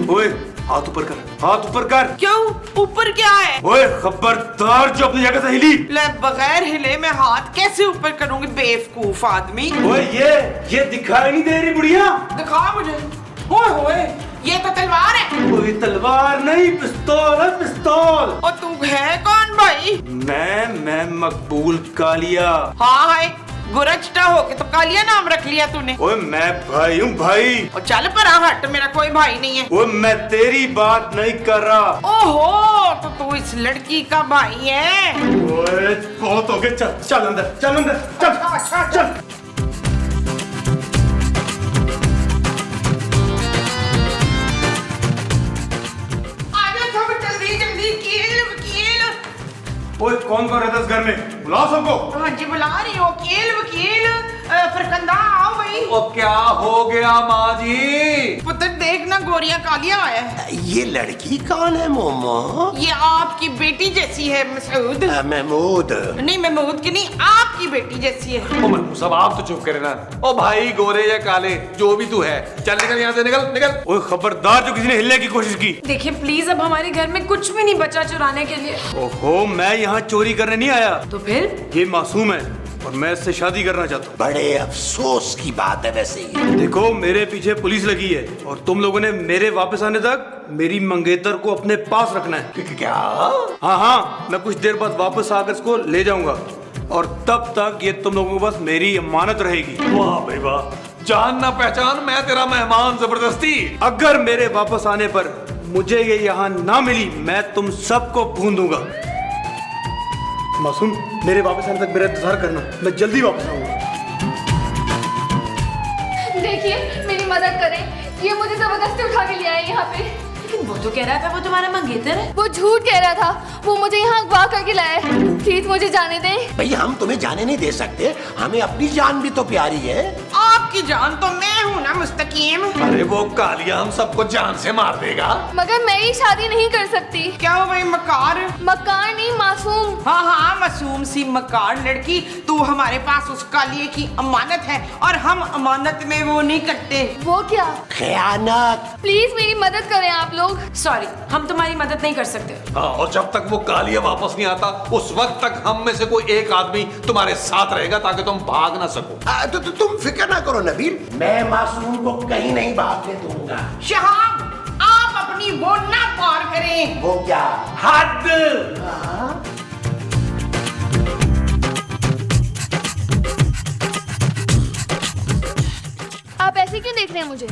ओए हाथ ऊपर कर, हाथ ऊपर कर। क्यों? ऊपर क्या है? ओए खबरदार जो अपनी जगह से हिली। ले बगैर हिले मैं हाथ कैसे ऊपर करूंगी बेवकूफ आदमी। ओए ये दिखाई नहीं दे रही बुढ़िया? दिखा मुझे। ओए होए ये तो तलवार है। ओए तलवार नहीं, पिस्तौल है, पिस्तौल। और तू है कौन भाई? मैं मकबूल कालिया। हाँ है गुरजटा हो के तो कालिया नाम रख लिया तूने। ओए मैं भाई हूँ भाई। और चल परा हट, मेरा कोई भाई नहीं है। ओए मैं तेरी बात नहीं कर रहा। ओहो तो तू इस लड़की का भाई है। ओए बहुत हो गया, चल चल अंदर, चल अंदर, चल अच्छा, चल। आजा सब जल्दी जल्दी कील वकील। ओए कौन रहता है इस घर में? बुलाओ सबको। हाँ जी बुला रही हो। वकील वकील फरकंदा आओ भाई। ओ क्या हो गया माँ जी? पुत्र देखना गोरिया कालिया आया है। ये लड़की कौन है मोमो? ये आपकी बेटी जैसी है मसूद। महमूद। नहीं महमूद की नहीं, आपकी बेटी जैसी है। ओ मन्नू साहब आप तो चुप करे ना। ओ भाई गोरे या काले जो भी तू है, चल निकल यहाँ से, निकल निकल। ओए खबरदार जो किसी ने हिलने की कोशिश की। देखिए प्लीज, अब हमारे घर में कुछ भी नहीं बचा चुराने के लिए। ओहो मैं यहाँ चोरी करने नहीं आया। तो फिर? ये मासूम है और मैं इससे शादी करना चाहता हूँ। बड़े अफसोस की बात है वैसे ही। देखो मेरे पीछे पुलिस लगी है और तुम लोगों ने मेरे वापस आने तक मेरी मंगेतर को अपने पास रखना है। क्या? हाँ मैं कुछ देर बाद वापस आकर इसको ले जाऊंगा और तब तक ये तुम लोगों के पास मेरी अमानत रहेगी। वाह भाई वाह, जान ना पहचान, मैं तेरा मेहमान जबरदस्ती। अगर मेरे वापस आने पर मुझे ये यहाँ ना मिली, मैं तुम सबको भून दूंगा। मासूम मेरे वापस आने तक मेरा इंतजार करना, मैं जल्दी वापस आऊंगा। देखिए मेरी मदद करें, ये मुझे जबरदस्ती उठा के ले आए यहाँ पे। लेकिन वो तो कह रहा था वो तुम्हारा मंगेतर है। वो झूठ कह रहा था, वो मुझे यहाँ अगवा करके लाया है। प्लीज मुझे जाने दें। भाई हम तुम्हें जाने नहीं दे सकते, हमें अपनी जान भी तो प्यारी है। आपकी जान तो मैं हूँ ना मुस्तकीम। अरे वो कालिया हम सबको जान से मार देगा। मगर मैं ये शादी नहीं कर सकती। क्या हो भाई मकार? मकान नहीं, मासूम। हाँ हाँ मासूम सी मकार लड़की, तू हमारे पास उस कालिए की अमानत है और हम अमानत में वो नहीं करते। वो क्या? खयानत। प्लीज मेरी मदद करें आप लोग। सॉरी, हम तुम्हारी मदद नहीं कर सकते। हाँ, और जब तक वो कालिया वापस नहीं आता उस वक्त तक हम में से कोई एक आदमी तुम्हारे साथ रहेगा ताकि तुम भाग ना सको। तो तुम फिक्र ना करो नबील, मैं मासूम को कहीं नहीं भागने दूंगा। शहाब आप अपनी वो ना पार करें। वो क्या? हद। आप ऐसे क्यों देख रहे हैं मुझे?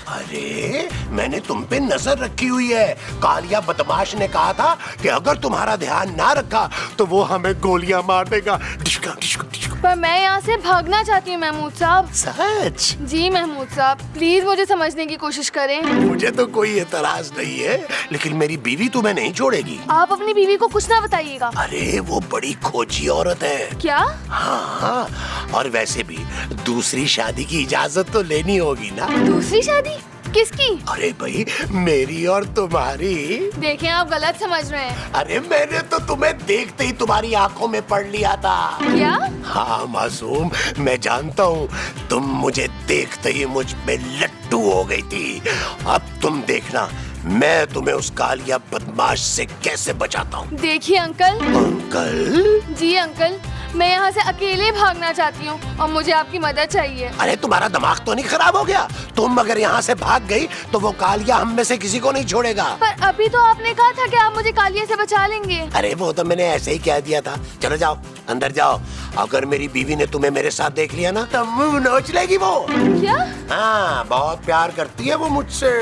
अरे मैंने तुम पे नजर रखी हुई है। कालिया बदमाश ने कहा था कि अगर तुम्हारा ध्यान ना रखा तो वो हमें गोलियां मार देगा। डिशका, डिशका, डिशका। पर मैं यहाँ से भागना चाहती हूँ महमूद साहब। सच? जी महमूद साहब, प्लीज मुझे समझने की कोशिश करें। मुझे तो कोई एतराज नहीं है, लेकिन मेरी बीवी तुम्हें नहीं छोड़ेगी। आप अपनी बीवी को कुछ ना बताइएगा। अरे वो बड़ी खोजी औरत है। क्या? हाँ, और वैसे भी दूसरी शादी की इजाजत तो लेनी होगी ना। दूसरी शादी? किसकी? अरे भाई मेरी और तुम्हारी। देखें आप गलत समझ रहे हैं। अरे मैंने तो तुम्हें देखते ही तुम्हारी आंखों में पढ़ लिया था। क्या? हाँ मासूम, मैं जानता हूँ तुम मुझे देखते ही मुझ पे लट्टू हो गई थी। अब तुम देखना मैं तुम्हें उस कालिया बदमाश से कैसे बचाता हूँ। देखिए अंकल। अंकल? जी अंकल, मैं यहाँ से अकेले भागना चाहती हूँ और मुझे आपकी मदद चाहिए। अरे तुम्हारा दिमाग तो नहीं खराब हो गया? तुम अगर यहाँ से भाग गई तो वो कालिया हम में से किसी को नहीं छोड़ेगा। पर अभी तो आपने कहा था कि आप मुझे कालिया से बचा लेंगे। अरे वो तो मैंने ऐसे ही कह दिया था। चलो जाओ अंदर जाओ। अगर मेरी बीवी ने तुम्हें मेरे साथ देख लिया ना तो मुंह नोच लेगी वो। क्या? हाँ बहुत प्यार करती है वो मुझसे।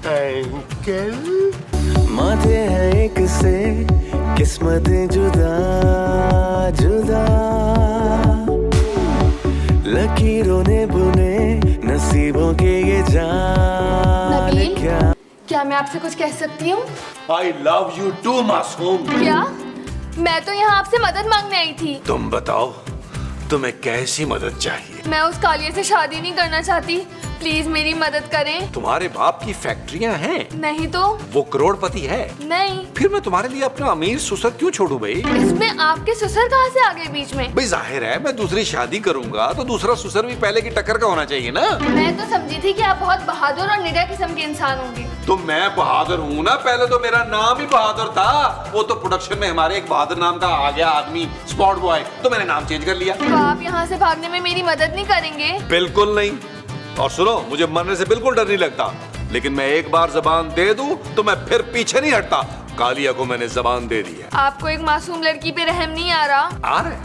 अंकल माथे हैं एक से किस्मत जुदा जुदा, लकीरों ने बुने नसीबों के ये जाल। नबील, क्या मैं आपसे कुछ कह सकती हूँ? I love you too मासूम। क्या? मैं तो यहाँ आपसे मदद मांगने आई थी। तुम बताओ तुम्हें कैसी मदद चाहिए? मैं उस कालिया से शादी नहीं करना चाहती। प्लीज मेरी मदद करें। तुम्हारे बाप की फैक्ट्रियां हैं, नहीं तो? वो करोड़पति है। नहीं। फिर मैं तुम्हारे लिए अपना अमीर ससुर क्यों छोड़ू भाई? इसमें आपके ससुर कहाँ से आ गए बीच में? भाई जाहिर है मैं दूसरी शादी करूंगा तो दूसरा ससुर भी पहले की टक्कर का होना चाहिए ना। मैं तो समझी थी कि आप बहुत बहादुर और निडर किस्म के इंसान होंगे। तो मैं बहादुर हूँ ना, पहले तो मेरा नाम ही बहादुर था। वो तो प्रोडक्शन में हमारे एक बहादुर नाम का आ गया आदमी, स्पॉट बॉय, तो मैंने नाम चेंज कर लिया। तो आप यहाँ से भागने में मेरी मदद नहीं करेंगे? बिल्कुल नहीं। और सुनो, मुझे मरने से बिल्कुल डर नहीं लगता, लेकिन मैं एक बार जबान दे दूं तो मैं फिर पीछे नहीं हटता। कालिया को मैंने जबान दे दी है। आपको एक मासूम लड़की पे रहम नहीं आ रहा? आ रहा है,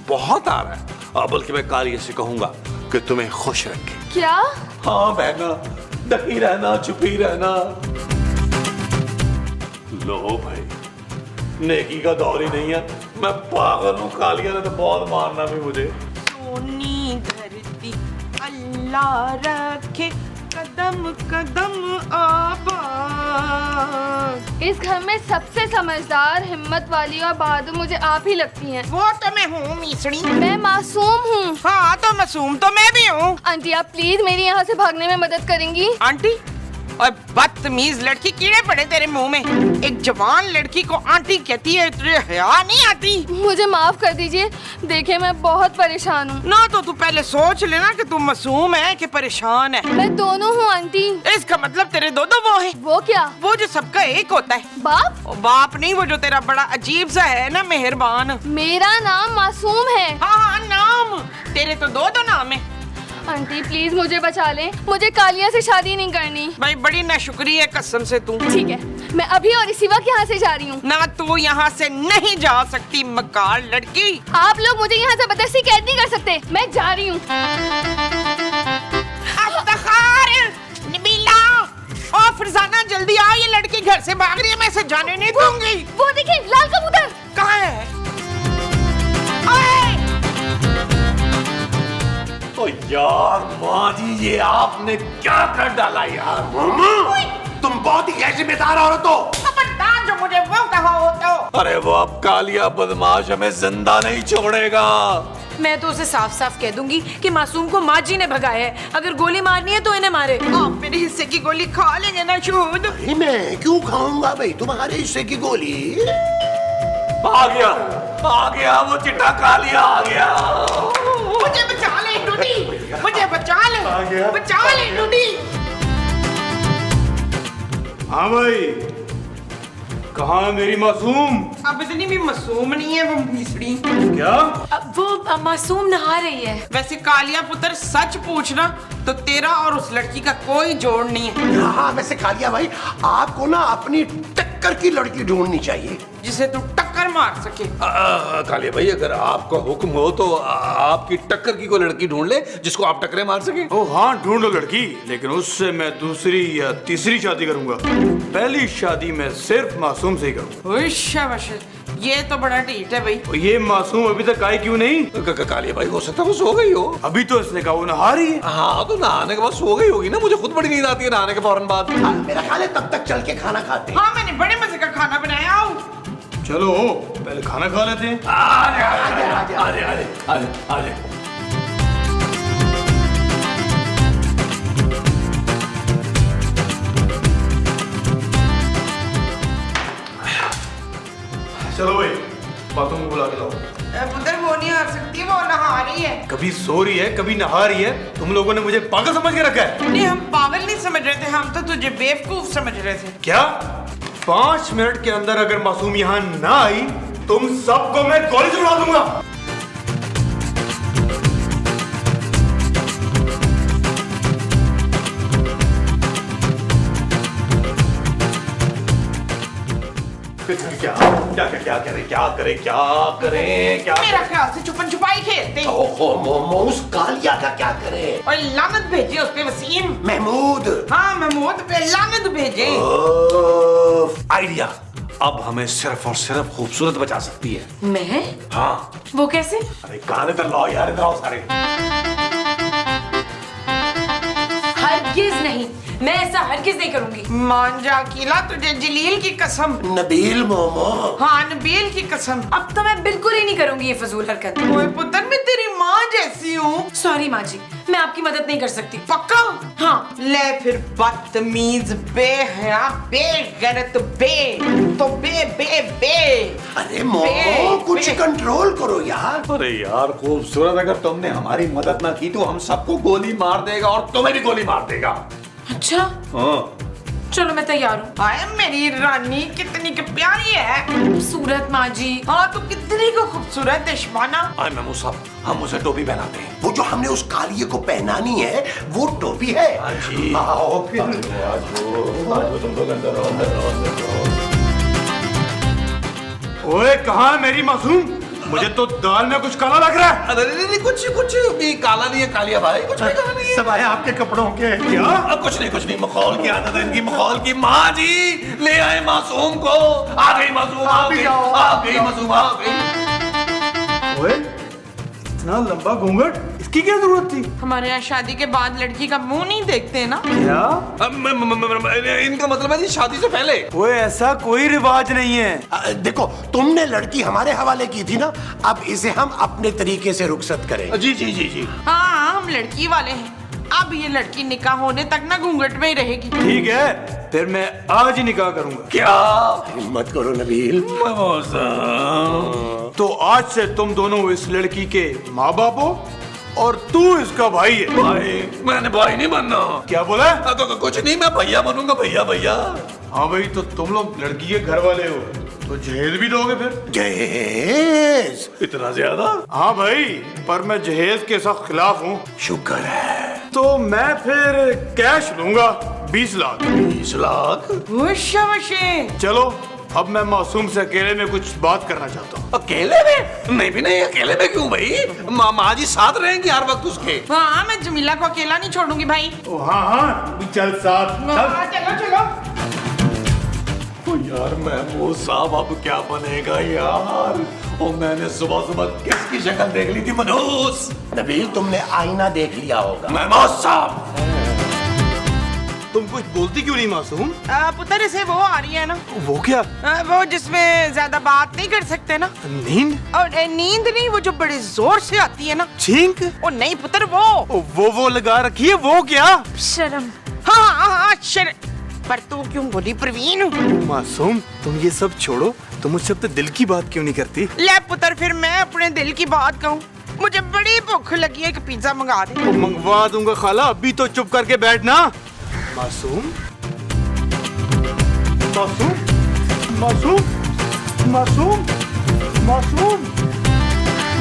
बहुत आ रहा है। बल्कि मैं कालिया से कहूंगा कि तुम्हें खुश रखे। क्या? हाँ बहना, डटी रहना, चुपी रहना। लो भाई, नेकी का दौर ही नहीं है। मैं पागल हूँ, कालिया ने तो बहुत मारना भी मुझे। सोनी धरती अल्लाह रखे कदम कदम आबाद। इस घर में सबसे समझदार, हिम्मत वाली और बहादुर मुझे आप ही लगती हैं। वो तो मैं हूँ मिसड़ी। मैं मासूम हूँ। हाँ तो मासूम तो मैं भी हूँ। आंटी आप प्लीज मेरी यहाँ से भागने में मदद करेंगी? आंटी? और बदतमीज लड़की, कीड़े पड़े तेरे मुंह में। एक जवान लड़की को आंटी कहती है, तुझे हया नहीं आती? मुझे माफ कर दीजिए, देखिए मैं बहुत परेशान हूँ। ना तो तू पहले सोच लेना कि तू मासूम है कि परेशान है। मैं दोनों हूँ आंटी। इसका मतलब तेरे दो वो है। वो क्या? वो जो सबका एक होता है। बाप? ओ, बाप नहीं, वो जो तेरा बड़ा अजीब सा है ना, मेहरबान। मेरा नाम मासूम है। हाँ नाम तेरे तो दो नाम है। आंटी प्लीज मुझे बचा लें, मुझे कालिया से शादी नहीं करनी। भाई बड़ी नाशुक्री है कसम से तू। ठीक है, मैं अभी और इसी वक्त यहाँ से जा रही हूँ। ना तू यहाँ से नहीं जा सकती मकार लड़की। आप लोग मुझे यहाँ जबरदस्ती कैद नहीं कर सकते, मैं जा रही हूँ। नबीला और फरजाना जल्दी आओ, ये लड़की घर से भाग रही है, मैं इसे जाने नहीं दूंगी। वो देखिए लाल कबूतर। कहाँ है? ओ यार माँ जी, ये आपने क्या कर डाला यार? तुम बहुत ही गैर-जिम्मेदार औरत हो। खबरदार जो मुझे वो कहा हो तो। अरे वो अब कालिया बदमाश हमें जिंदा नहीं छोड़ेगा। मैं तो उसे साफ साफ कह दूंगी कि मासूम को माँ जी ने भगाया है। अगर गोली मारनी है तो इन्हें मारे। आप मेरे हिस्से की गोली खा लेंगे ना शूद? अरे मैं क्यों खाऊंगा भाई तुम्हारे हिस्से की गोली? आ गया वो चिट्टा कालिया आ गया। मुझे बचा ले टूटी, मुझे बचा ले टूटी। हाँ भाई, कहाँ है मेरी मासूम? अब इतनी भी मासूम नहीं है वो मिसड़ी। क्या? वो मासूम नहा रही है। वैसे कालिया पुत्र सच पूछना तो तेरा और उस लड़की का कोई जोड़ नहीं है। हाँ वैसे कालिया भाई, आपको ना अपनी टक्कर की लड़की ढूंढनी चाहिए जिसे तू टक्कर मार सके। कालिया भाई, अगर आपका हुक्म हो तो आपकी टक्कर की कोई लड़की ढूंढ ले जिसको आप टक्करे मार सके। ओ हाँ, ढूंढ लो लड़की, लेकिन उससे मैं दूसरी या तीसरी शादी करूंगा। पहली शादी मैं सिर्फ मासूम से ही करूंगा। शाबाश, ये तो बड़ा ढीठ है भाई। और ये मासूम अभी तक आई क्यों नहीं? कालिया भाई, हो सकता है वो सो गई हो। अभी तो इसने कहा वो नहा रही है। हाँ तो नहाने के बाद सो गई होगी ना, मुझे खुद बड़ी नींद आती है नहाने के फौरन बाद। मेरा ख्याल है तब तक चल के खाना खाते हैं। हाँ मैंने बड़े मजे का खाना बनाया। आओ चलो पहले खाना खा लेते हैं। चलो भाई, मासूम को बुला के लाओ। पुत्र वो नहीं आ सकती, वो नहा रही है। कभी सो रही है, कभी नहा रही है। तुम लोगों ने मुझे पागल समझ के रखा है। नहीं हम पागल नहीं समझ रहे थे, हम तो तुझे बेवकूफ समझ रहे थे। क्या? 5 मिनट के अंदर अगर मासूम यहाँ ना आई, तुम सबको मैं गोली से उड़ा दूंगा। क्या करें? मेरा ख्याल से छुपन छुपाई खेलते हैं। ओहो मोमो, उस कालिया का क्या करे? और लानत भेजे उस पे वसीम। महमूद। हाँ महमूद पे लानत भेजे। आइडिया, अब हमें सिर्फ और सिर्फ खूबसूरत बचा सकती है। मैं? हाँ। वो कैसे? अरे गाने तो लाओ यार, इधर आओ सारे। हरगिज नहीं, मैं ऐसा हरगिज नहीं करूंगी। मान जा अकीला, तुझे जलील की कसम। नबील मोमो। हाँ नबील की कसम। अब तो मैं बिल्कुल ही नहीं करूंगी ये फजूल हरकत। ओए पुत्र, मैं तेरी माँ जैसी हूँ। सॉरी माँ जी, मैं आपकी मदद नहीं कर सकती। पक्का? हाँ। ले फिर बदतमीज, बेहया, बेगैरत, बे। अरे मोमो, कुछ कंट्रोल करो यार। अरे यार खूबसूरत, अगर तुमने हमारी मदद ना की तो हम सबको गोली मार देगा और तुम्हें भी गोली मार देगा। अच्छा, हाँ। चलो मैं तैयार हूँ। आए मेरी रानी, कितनी की प्यारी है। खूबसूरत माँ जी। हाँ तो कितनी को खूबसूरत है शबाना। आए मेमू साहब, हम उसे टोपी पहनाते हैं। वो जो हमने उस कालिए को पहनानी है वो टोपी है। आओ फिर। तुम लोग अंदर आओ। ओए कहाँ है मेरी मासूम? मुझे तो दाल में कुछ काला लग रहा है। अरे नहीं, कुछ भी काला नहीं है कालिया भाई, कुछ भी काला नहीं है। सब आया आपके कपड़ों के। क्या? कुछ नहीं, मखौल की आदत है इनकी, मखौल की। माँ जी ले आए मासूम को। आ गई मासूम, आ गई मासूम, आ गई। ओए इतना लंबा घूंघट, इसकी क्या जरूरत थी? हमारे यहाँ शादी के बाद लड़की का मुंह नहीं देखते ना। क्या? इनका मतलब है जी शादी से पहले। ओए ऐसा कोई रिवाज नहीं है। देखो, तुमने लड़की हमारे हवाले की थी ना, अब इसे हम अपने तरीके से रुखसत करें। जी। हाँ हम लड़की वाले हैं। अब ये लड़की निकाह होने तक ना घूंघट में ही रहेगी। ठीक है, फिर मैं आज ही निकाह करूंगा। क्या? हिम्मत करो नबील। तो आज से तुम दोनों इस लड़की के माँ बाप हो और तू इसका भाई है। भाई? मैंने भाई नहीं बनना। क्या बोला? कुछ नहीं, मैं भैया बनूंगा, भैया। हाँ भाई, तो तुम लोग लड़की के घर वाले हो तो जहेज भी दोगे फिर? जहेज? इतना ज्यादा? हाँ भाई, पर मैं जहेज के सख्त खिलाफ हूँ। शुक्र है। तो मैं फिर कैश लूंगा 20 लाख। 20 लाख? चलो अब मैं मासूम से अकेले में कुछ बात करना चाहता हूँ। अकेले में? नहीं, अकेले में क्यों भाई? माँ जी साथ रहेंगी हर वक्त उसके। हाँ मैं जमीला को अकेला नहीं छोड़ूंगी भाई। ओ हाँ, चल साथ चल। चलो। यार महमूद साहब अब क्या बनेगा यार? और मैंने सुबह किसकी शक्ल देख ली थी? मनूस। नबील, तुमने आईना देख लिया होगा। महमूद साहब, तुम कुछ बोलती क्यों नहीं मासूम? पुत्र से वो आ रही है ना, वो क्या? वो जिसमें ज्यादा बात नहीं कर सकते ना। नींद? और नींद नहीं, वो जो बड़े जोर से आती है ना। छींक? ओ नहीं पुत्र, वो लगा रखी है। वो क्या? शर्म। हाँ पर तू क्यों बोली प्रवीण? मासूम, तुम ये सब छोड़ो, तुम मुझसे अपने दिल की बात क्यों नहीं करती? ले पुत्र, फिर मैं अपने दिल की बात कहूँ। मुझे बड़ी भूख लगी है, एक पिज्जा मंगा दे। मंगवा दूंगा खाला, अभी तो चुप करके बैठना। मासूम, मासूम, मासूम, मासूम, मासूम,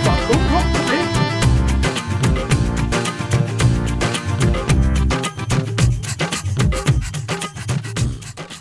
मासूम।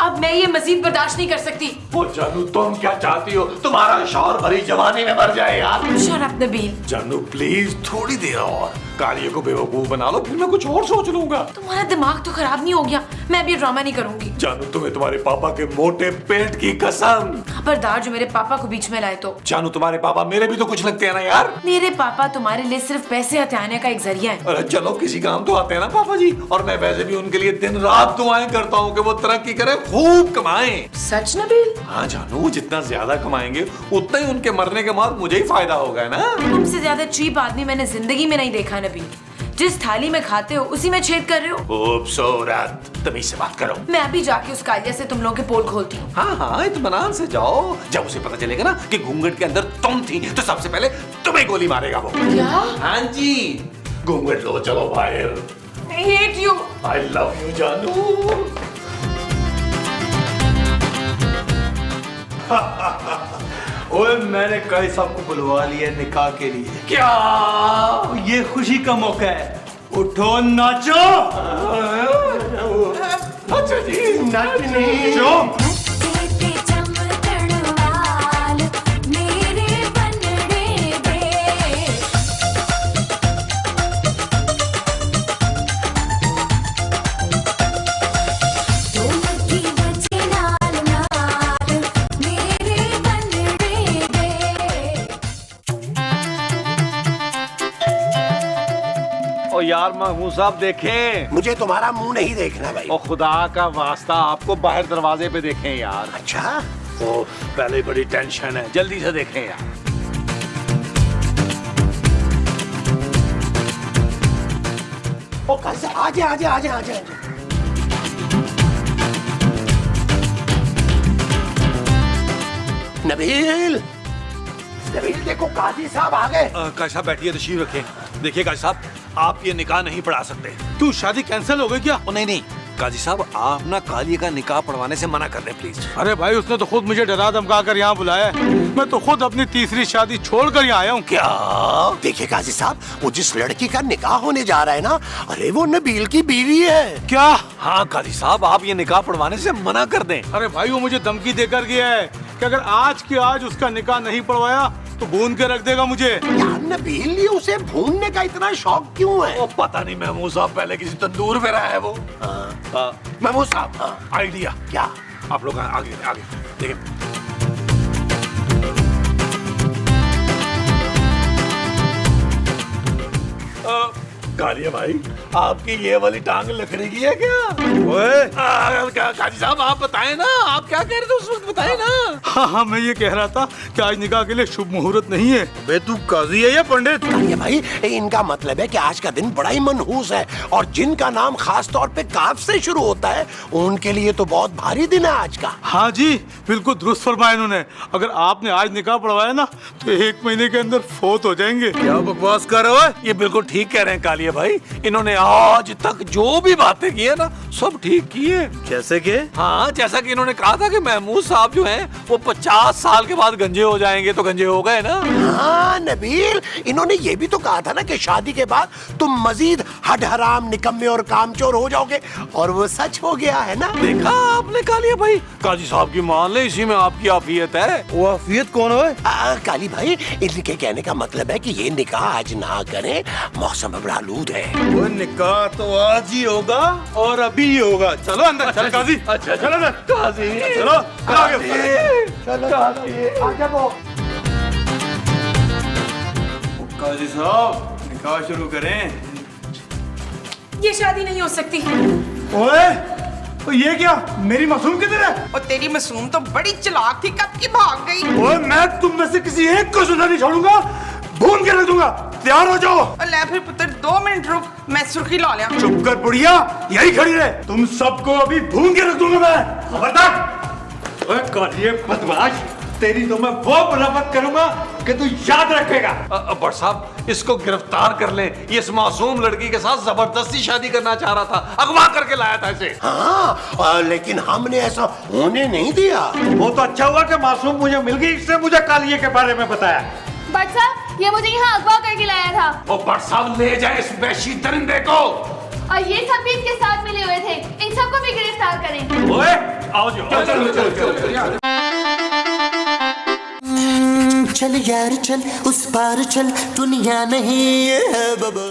अब मैं ये मजीद बर्दाश्त नहीं कर सकती। वो जानू तुम क्या चाहती हो? तुम्हारा शौहर भरी जवानी में मर जाए यार। Shut up Nabeel. जानू प्लीज थोड़ी देर और कालिए को बेवकूफ बना लो, फिर मैं कुछ और सोच लूंगा। तुम्हारा दिमाग तो खराब नहीं हो गया? मैं अभी ड्रामा नहीं करूंगी। जानू तुम्हें तुम्हारे पापा के मोटे पेट की कसम। खबरदार जो मेरे पापा को बीच में लाए तो। जानू तुम्हारे पापा मेरे भी तो कुछ लगते हैं ना यार। मेरे पापा तुम्हारे लिए सिर्फ पैसे हथियाने का एक जरिया है। अरे चलो किसी काम तो आते हैं ना पापा जी, और मैं वैसे भी उनके लिए दिन रात दुआएं करता हूँ कि वो तरक्की करें, खूब कमाएं। सच नबील? हाँ जानू, जितना ज्यादा कमाएंगे उतना ही उनके मरने के बाद मुझे ही फायदा होगा ना। तुमसे ज्यादा चीप आदमी मैंने जिंदगी में नहीं देखा नबील। जिस थाली में खाते हो उसी में छेद कर रहे हो। खूबसूरत, तमीज से बात करो। मैं अभी जाके उस कालिया से तुम लोगों के पोल खोलती हूँ। हाँ इत्मीनान से जाओ। जब उसे पता चलेगा ना कि घूंघट के अंदर तुम थी तो सबसे पहले तुम्हें गोली मारेगा वो। क्या? हाँ जी, घूंघट लो, चलो बाहर। I hate you। I love you जानू। ओए मैंने काई साहब को बुलवा लिया निकाह के लिए। क्या? ये खुशी का मौका है, उठो नाचो। अच्छा जी, नचनी। चुप। यार महमूद साहब देखें। मुझे तुम्हारा मुंह नहीं देखना भाई। ओ खुदा का वास्ता, आपको बाहर दरवाजे पे देखें यार। अच्छा, ओ पहले बड़ी टेंशन है, जल्दी से देखें यार। ओ काजी साहब आजे आजे आजे आजे आजे। नबील, नबील देखो काजी साहब आ गए। काजी साहब बैठिए, तशरीफ रखें। देखिए काजी साहब, आप ये निकाह नहीं पढ़ा सकते। तू शादी कैंसिल हो गई क्या? नहीं काजी साहब, आप ना कालिया का निकाह पढ़वाने से मना कर दें प्लीज। अरे भाई उसने तो खुद मुझे डरा धमका कर यहाँ बुलाया है। मैं तो खुद अपनी तीसरी शादी छोड़कर यहाँ आया हूँ। क्या? देखिए काजी साहब, वो जिस लड़की का निकाह होने जा रहा है ना, अरे वो नबील की बीवी है। क्या? हाँ काजी साहब, आप ये निकाह पढ़वाने से मना कर दें। अरे भाई वो मुझे धमकी देकर गया है कि अगर आज के आज उसका निकाह नहीं पढ़वाया तो भून के रख देगा मुझे। यार नबील, ये उसे भूनने का इतना शौक क्यों है? वो पता नहीं महमूद साहब, पहले किसी तंदूर में रहा है वो। महमूद साहब, आइडिया क्या? आप लोग आगे आगे देखिए। कालिया भाई, आपकी ये वाली टांग लकड़ी की है क्या? ओए काजी साहब आप बताएं ना, आप क्या कह रहे थे उस वक्त, बताएं ना। हाँ, मैं ये कह रहा था कि आज निकाह के लिए शुभ मुहूर्त नहीं है। बे तू काजी है या पंडित? ये भाई, इनका मतलब है कि आज का दिन बड़ा ही मनहूस है, और जिनका नाम खास तौर पे काफ से शुरू होता है उनके लिए तो बहुत भारी दिन है आज का। हाँ जी, बिल्कुल दुरुस्त फरमाया इन्होंने। अगर आपने आज निकाह पढ़वाया ना तो 1 महीने के अंदर फोत हो जाएंगे। क्या बकवास कर रहे हो? ये बिल्कुल ठीक कह रहे हैं कालिया भाई, इन्होंने आज तक जो भी बातें की है ना, सब ठीक की है। जैसे कि? हाँ, जैसा कि इन्होंने कहा था कि महमूद साहब जो हैं वो 50 साल के बाद गंजे हो जाएंगे, तो गंजे हो गए ना। हाँ नबील, इन्होंने ये भी तो कहा था ना कि शादी के बाद तुम मजीद हड हराम, निकम्मे और कामचोर हो जाओगे, और वो सच हो गया है ना। देखा आपने कालिया भाई, काजी साहब की मान ले, इसी में आपकी आफियत है। वो आफियत कौन है? काली भाई, इनके कहने का मतलब है कि ये निकाह आज ना करें, मौसम बड़ा आलूद है। वो निकाह तो आज ही होगा और अभी ही होगा। चलो अंदर, चल काजी। अच्छा चलो अंदर, काजी, चलो आगे। काजी साहब, निकाह शुरू करें। ये शादी नहीं हो सकती। ओए, तो ये क्या? मेरी मासूम किधर है? और तेरी मासूम तो बड़ी चालाक थी, कब की भाग गई। ओए, मैं तुम में से किसी एक को सुना नहीं छोड़ूंगा, भून के रख दूंगा। तैयार हो जाओ। और ले फिर पुत्र 2 मिनट रुक, मैं सुर्खी ला लिया। चुप कर बुढ़िया, यही खड़ी रहे। तुम सबको अभी भून के रख दूंगा मैं। खबरदार। ओए कालिए बदमाश, तेरी तो मैं वो बराबत करूंगा कि तू याद रखेगा। बट साहब, इसको गिरफ्तार कर लें, ये इस मासूम लड़की के साथ जबरदस्ती शादी करना चाह रहा था, अगवा करके लाया था इसे। हाँ, लेकिन हमने ऐसा होने नहीं दिया। वो तो अच्छा हुआ कि मासूम मुझे मिल गई, इसने मुझे कालिए के बारे में बताया। बट साहब, ये मुझे यहाँ अगवा करके लाया था। ओ बट साहब, ले जाए इस वहशी दरिंदे को। और ये सब भी इसके साथ मिले हुए थे, इन सबको भी गिरफ्तार करें। ओए, आओ जो। चलो। चल यार चल, उस पार चल, दुनिया नहीं है बाबा।